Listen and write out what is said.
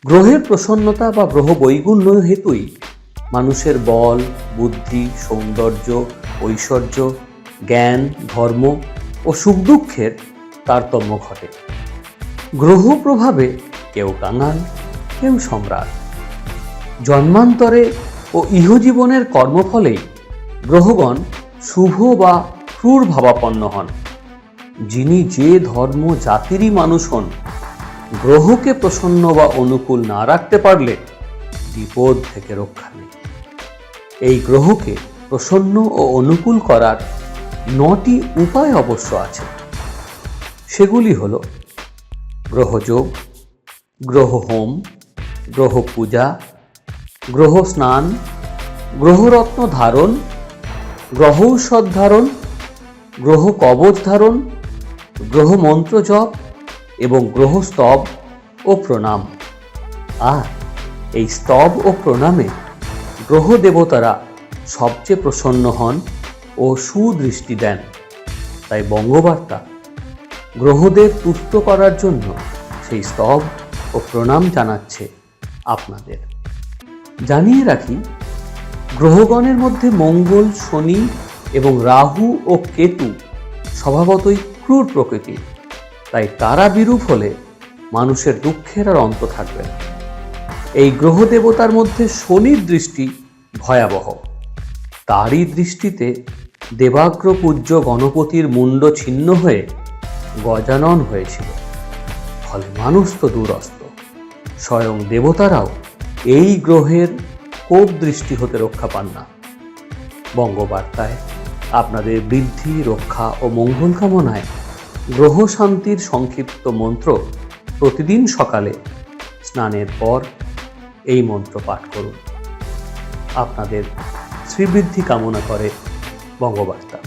গ্রহের প্রসন্নতা বা গ্রহ বৈগুণ্য হেতুই মানুষের বল, বুদ্ধি, সৌন্দর্য, ঐশ্বর্য, জ্ঞান, ধর্ম ও সুখ দুঃখের তারতম্য ঘটে। গ্রহ প্রভাবে কেউ কাঙাল, কেউ সম্রাট। জন্মান্তরে ও ইহজীবনের কর্মফলেই গ্রহগণ শুভ বা ক্রূর ভাবাপন্ন হন। যিনি যে ধর্ম জাতিরই মানুষ হন, গ্রহকে প্রসন্ন বা অনুকূল না রাখতে পারলে বিপদ থেকে রক্ষা নেই। এই গ্রহকে প্রসন্ন ও অনুকূল করার 9টি উপায় অবশ্য আছে। সেগুলি হল গ্রহযোগ, গ্রহ হোম, গ্রহ পূজা, গ্রহ স্নান, গ্রহরত্ন ধারণ, গ্রহৌষধ ধারণ, গ্রহ কবচ ধারণ, গ্রহ মন্ত্র জপ এবং গ্রহ স্তব ও প্রণাম। আর এই স্তব ও প্রণামে গ্রহ দেবতারা সবচেয়ে প্রসন্ন হন ও সুদৃষ্টি দেন। তাই বঙ্গবার্তা গ্রহদের তুষ্ট করার জন্য সেই স্তব ও প্রণাম জানাচ্ছে আপনাদের। জানিয়ে রাখি, গ্রহগণের মধ্যে মঙ্গল, শনি এবং রাহু ও কেতু স্বভাবতই ক্রূর প্রকৃতির। তাই তারা বিরূপ হলে মানুষের দুঃখের আর অন্ত থাকবে না। এই গ্রহ দেবতার মধ্যে শনির দৃষ্টি ভয়াবহ। তারই দৃষ্টিতে দেবাগ্র পূজ্য গণপতির মুন্ড ছিন্ন হয়ে গজানন হয়েছিল। ফলে মানুষ তো দূরস্ত, স্বয়ং দেবতারাও এই গ্রহের কোপ দৃষ্টি হতে রক্ষা পান না। বঙ্গবার্তায় আপনাদের বৃদ্ধি, রক্ষা ও মঙ্গল কামনায় গ্রহ শান্তির সংক্ষিপ্ত মন্ত্র প্রতিদিন সকালে স্নানের পর এই মন্ত্র পাঠ করুন। আপনাদের শ্রীবৃদ্ধি কামনা করে বঙ্গবার্তা।